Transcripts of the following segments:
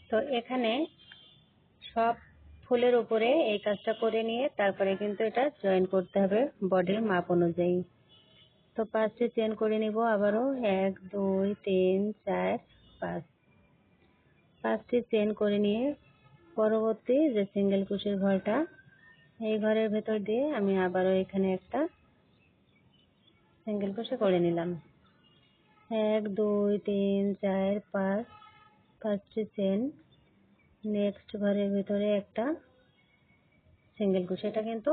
তো এখানে সব ফুলের উপরে এই কাজটা করে নিয়ে তারপরে কিন্তু এটা জয়েন করতে হবে বডির মাপ অনুযায়ী। তো 5টি চেন করে নিব আবারও 1 2 3 4 5। 5টি চেন করে নিয়ে পরবর্তী যে সিঙ্গেল কুশির ঘরটা এই ঘরের ভেতর দিয়ে আমি আবারও এখানে একটা সিঙ্গেল কুশি করে নিলাম। 1 2 3 4 5। 5টি চেন, নেক্সট ঘরের ভিতরে একটা সিঙ্গেল কুশি। এটা কিন্তু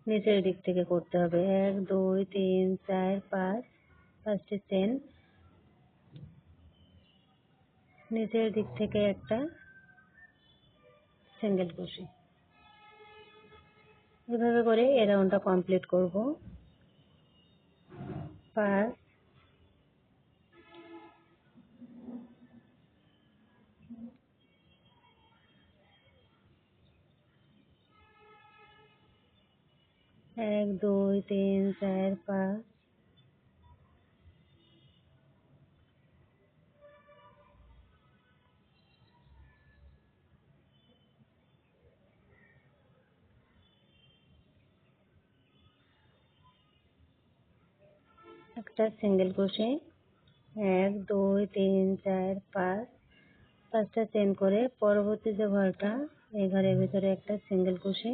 নিচের দিক থেকে করতে হবে। 1 2 3 4 5। 5টি চেন, নিচের দিক থেকে একটা সিঙ্গেল কুশি। এভাবে করে এই রাউন্ডটা কমপ্লিট করব। 5 1 2 3 4 5। একটা সিঙ্গেল কুশি। 1 2 3 4 5। 5টা চেন করে পরবর্তী যে ঘরটা এই ঘরের ভিতরে একটা সিঙ্গেল কুশি।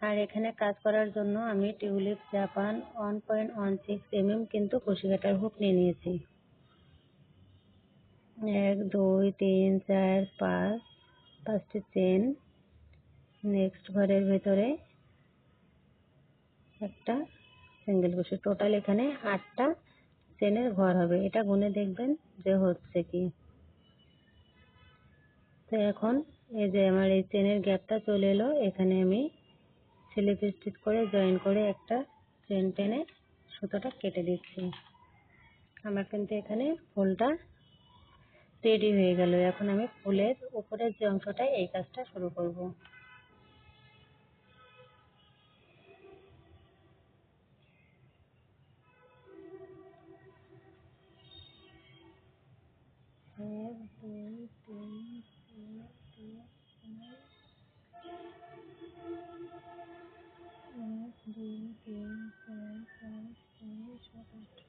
আর এখানে কাজ করার জন্য আমি টিউলিপ জাপান 1.16 mm কিন্তু কুশি কাটার হুক নিয়ে নিয়েছি। 1 2 3 4 5। 5টি চেন, নেক্সট ঘরের ভিতরে একটা সিঙ্গেল কুশি। টোটাল এখানে 8টা চেনের ঘর হবে। এটা গুনে দেখবেন যে হচ্ছে কি। তো এখন এই যে আমার এই চেনের গ্যাপটা চলে এলো, এখানে আমি স্লিপ স্টিচ করে জয়েন করে একটা চেন টেনে সুতোটা কেটে দিচ্ছি। আমার কিন্তু এখানে ফুলটা রেডি হয়ে গেল। এখন আমি ফুলের উপরের যে অংশটা এই কাজটা শুরু করব। এক দুই তিন চার পাঁচ 1 2 3 4 5 6 7 8।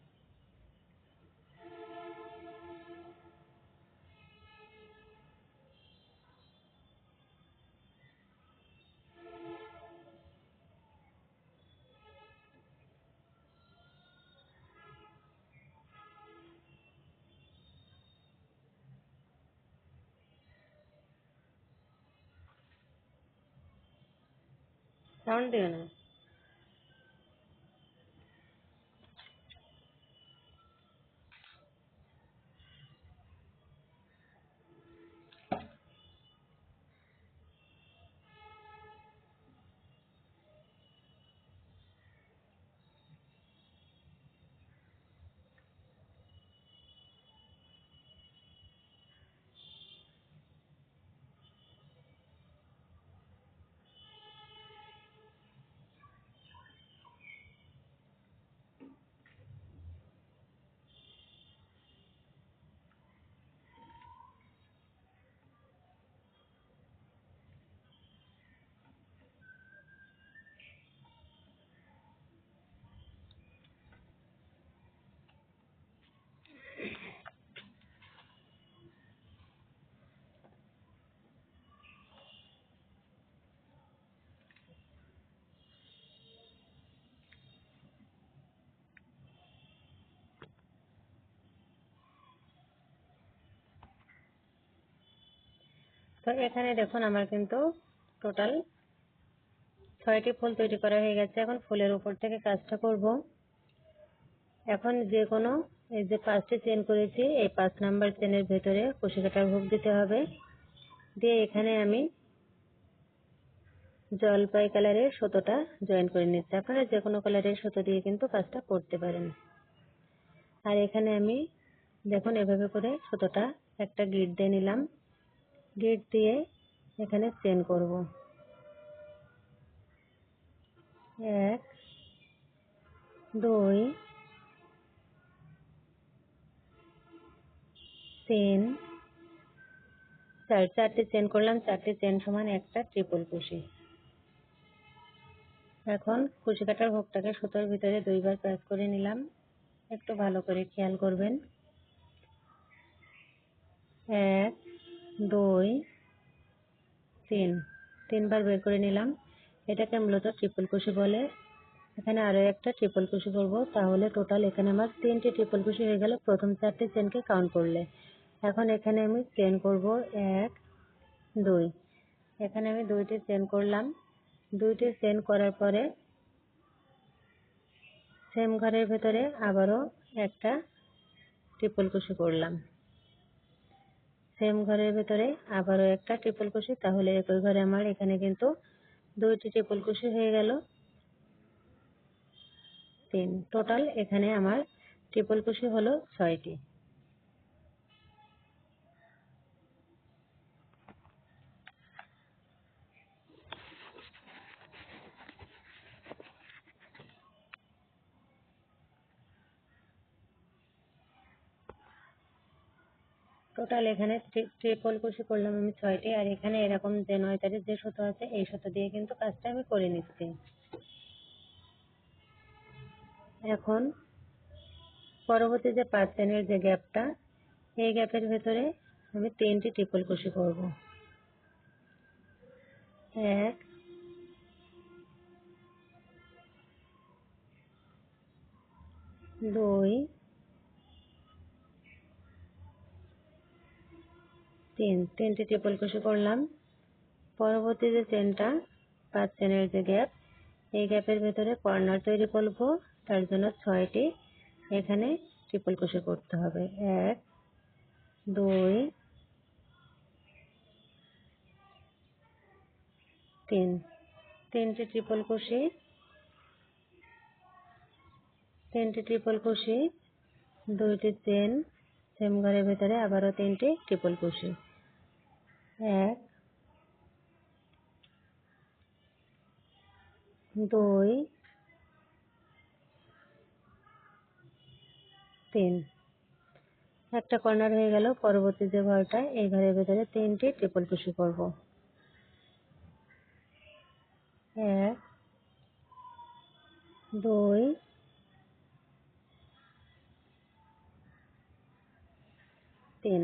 সাউন্ড দিও না। তো এখানে দেখুন আমার কিন্তু টোটাল 6টি ফুল তৈরি করা হয়ে গেছে। এখন ফুলের উপর থেকে কাজটা করব। এখন যে কোনো এই যে 5টি চেন করেছি এই 5 নাম্বার চেনের ভেতরে কুশি কাটার হুক দিতে হবে। দিয়ে এখানে আমি জলপাই কালারের সুতোটা জয়েন করে নিচ্ছি। আপনারা যে কোনো কালারের সুতো দিয়ে কিন্তু কাজটা করতে পারেন। আর এখানে আমি দেখুন এভাবে করে সুতোটা একটা গিট দিয়ে নিলাম। গিট দিয়ে এখানে চেন করব। 1 2 3 চারটে চেন করলাম, চারটে চেন সমান একটা ট্রিপল কুশি। এখন কুশি কাটার হুকটাকে সুতোর ভিতরে 2 বার প্রেস করে নিলাম। একটু ভালো করে খেয়াল করবেন। 1 2 3 3বার বের করে নিলাম। এটাকে মূলত ট্রিপল কুশি বলে। এখানে আরো একটা ট্রিপল কুশি করব, তাহলে টোটাল এখানে আমার 3টে ট্রিপল কুশি হয়ে গেল প্রথম 4টে চেনকে কাউন্ট করলে। এখন এখানে আমি চেন করব 1 2। এখানে আমি 2টি চেন করলাম। 2টি চেন করার পরে সেম ঘরের ভেতরে আবারও একটা ট্রিপল কুশি করলাম। সেম ঘরের ভেতরে আবারও একটা ট্রিপল কুশি, তাহলে একই ঘরে আমার এখানে কিন্তু 2টি ট্রিপল কুশি হয়ে গেল। 3 টোটাল এখানে আমার ট্রিপল কুশি হলো 6টি। টোটাল এখানে ট্রিপল কুশি করলাম আমি 6টি, আর এখানে এরকম যে 9 তারের যে সুতো আছে এই সুতো দিয়ে কিন্তু কাজটা আমি করে নিচ্ছি। এখন পরবর্তী যে 5 চেনের যে গ্যাপটা, এই গ্যাপের ভেতরে আমি 3টি ট্রিপল কুশি করব। 1 2 3 3টি ট্রিপল কুশি করলাম। পরবর্তী যে চেনটা 5 চেনের যে গ্যাপ, এই গ্যাপের ভেতরে কর্নার তৈরি করব, তার জন্য 6টি এখানে ট্রিপল কুশি করতে হবে। 1 2 3 3টি ট্রিপল কুশি, 2টি চেন, সেম ঘরের ভেতরে আবারও 3টি ট্রিপল কুশি। 1 2 3 একটা কর্নার হয়ে গেল। পরবর্তী যে ঘরটা, এই ঘরের ভেতরে 3টি ট্রিপল কুশি করব। 1 2 3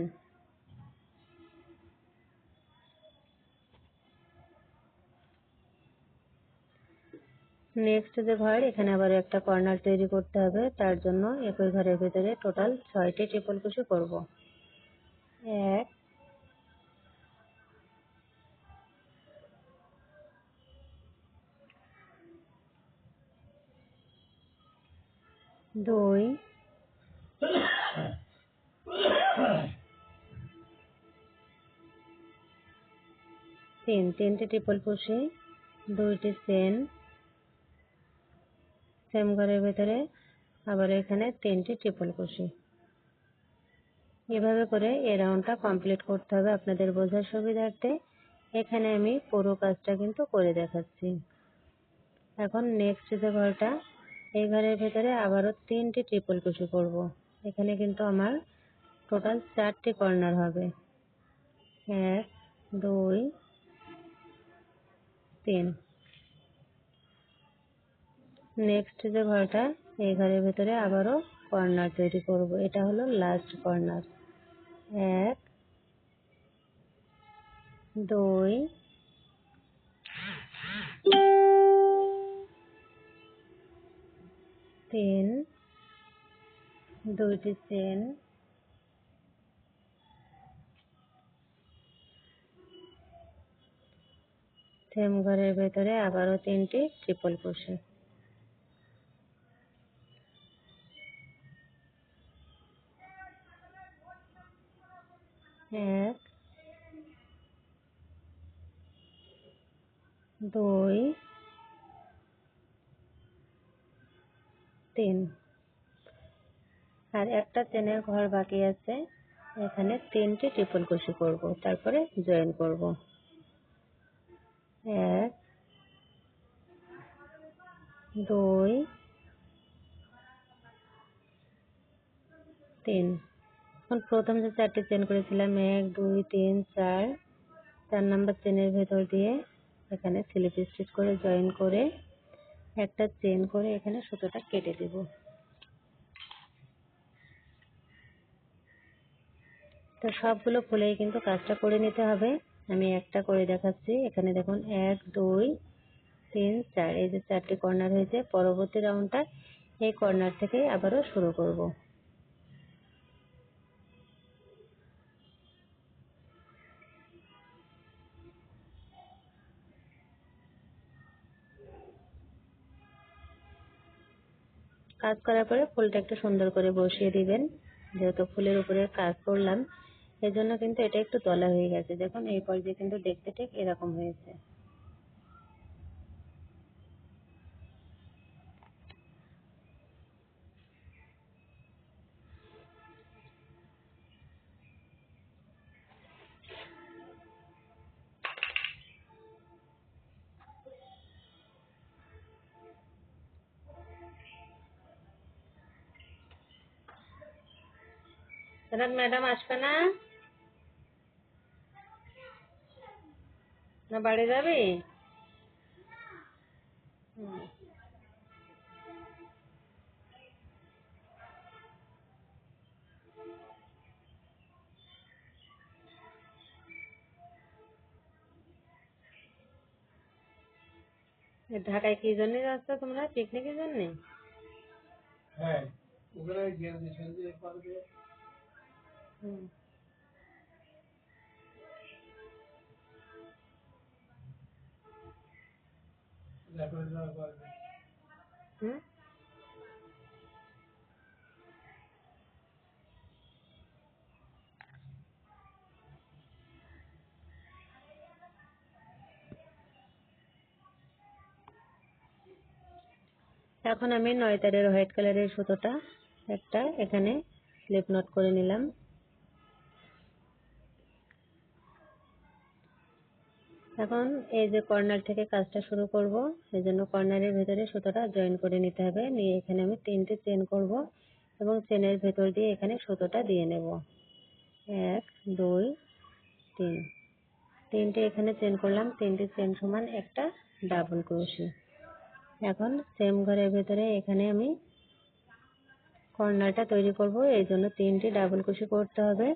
নেক্সট যে ঘর, এখানে আবার একটা কর্নার তৈরি করতে হবে, তার জন্য একই ঘরের ভেতরে টোটাল 6টি ট্রিপল কুশি করব। 1 2 3 3টি ট্রিপল কুশি, 2টি চেন, সেম ঘরের ভেতরে আবার এখানে 3টি ট্রিপল কুশি। এভাবে করে এই রাউন্ডটা কমপ্লিট করতে হবে আপনাদের বোঝার সুবিধার্থে। এখানে আমি পুরো কাজটা কিন্তু করে দেখাচ্ছি। এখন নেক্সট যে ঘরটা, এই ঘরের ভেতরে আবারও 3টি ট্রিপল কুশি করব। এখানে কিন্তু আমার টোটাল 4টি কর্নার হবে। 1 2 3 নেক্সট যে ঘরটা, এই ঘরের ভেতরে আবারও কর্নার তৈরি করব। এটা হলো লাস্ট কর্নার। 1 2 3 2টি চেন, সেম ঘরের ভেতরে আবারও 3টি ট্রিপল কুশি। 1 2 3 আর একটা চেনের ঘর বাকি আছে, এখানে 3টি ট্রিপল কুশি করব, তারপরে জয়েন করব। 1 2 3 এখন প্রথম যে 4টি চেন করেছিলাম 1 2 3 4, 4 নাম্বার চেনের ভেতর দিয়ে এখানে স্লিপ স্টিচ করে জয়েন করে একটা চেন করে এখানে সুতোটা কেটে দেব। তো সবগুলো ফুলেই কিন্তু কাজটা করে নিতে হবে। আমি একটা করে দেখাচ্ছি। এখানে দেখুন 1 2 3 4 এই যে 4টি কর্নার হয়েছে। পরবর্তী রাউন্ডটা এই কর্নার থেকে আবারও শুরু করব। কাজ করার পরে ফুলটা একটু সুন্দর করে বসিয়ে দিবেন। যেহেতু ফুলের উপরে কাজ করলাম এজন্য কিন্তু এটা একটু দলা হয়ে গেছে। দেখুন এই পর্যায়ে কিন্তু দেখতে ঠিক এরকম হয়েছে। ম্যাডাম আসবে না, না বাড়ি যাবি? ঢাকায় কি জন্য যাচ্ছ তোমরা? পিকনিকের জন্য? হ্যাঁ, ওখানে গিয়েছিলাম যে পার্কে। এখন আমি 9 তারের হোয়াইট কালারের সুতোটা একটা এখানে স্লিপ নট করে নিলাম। এখন এই যে কর্নার থেকে কাজটা শুরু করব, সেজন্য কর্নারের ভেতরে সুতোটা জয়েন করে নিতে হবে। নিয়ে এখানে আমি 3টে চেন করব এবং চেনের ভেতর দিয়ে এখানে সুতোটা দিয়ে নেব। 1 2 3 3টে এখানে চেন করলাম। 3টে চেন সমান একটা ডাবল ক্রোশে। এখন সেম ঘরের ভেতরে এখানে আমি কর্নারটা তৈরি করব, এই জন্য 3টি ডাবল ক্রোশে করতে হবে।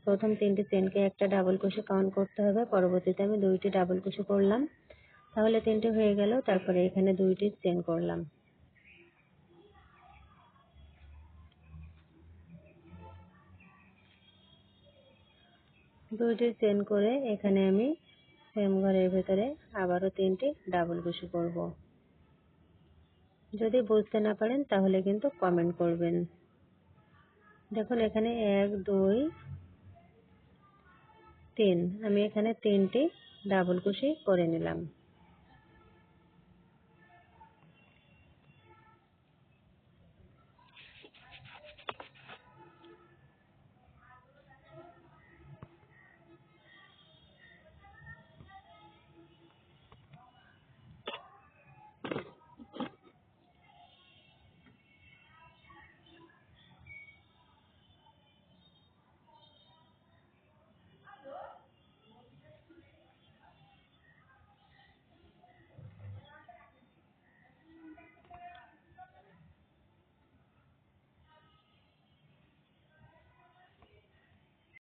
প্রথম 3টি চেনকে একটা ডাবল ক্রোশে কাউন্ট করতে হবে। পরবর্তীতে আমি 2টি ডাবল ক্রোশে করলাম, তাহলে 3টে হয়ে গেল। তারপরে এখানে 2টি চেন করলাম। দুইটি চেন করে এখানে আমি সেম ঘরের ভেতরে আবারও 3টি ডাবল ক্রোশে করব। যদি বুঝতে না পারেন তাহলে কিন্তু কমেন্ট করবেন। দেখুন এখানে 1 2 3 আমি এখানে 3টি ডাবল ক্রোশে করে নিলাম।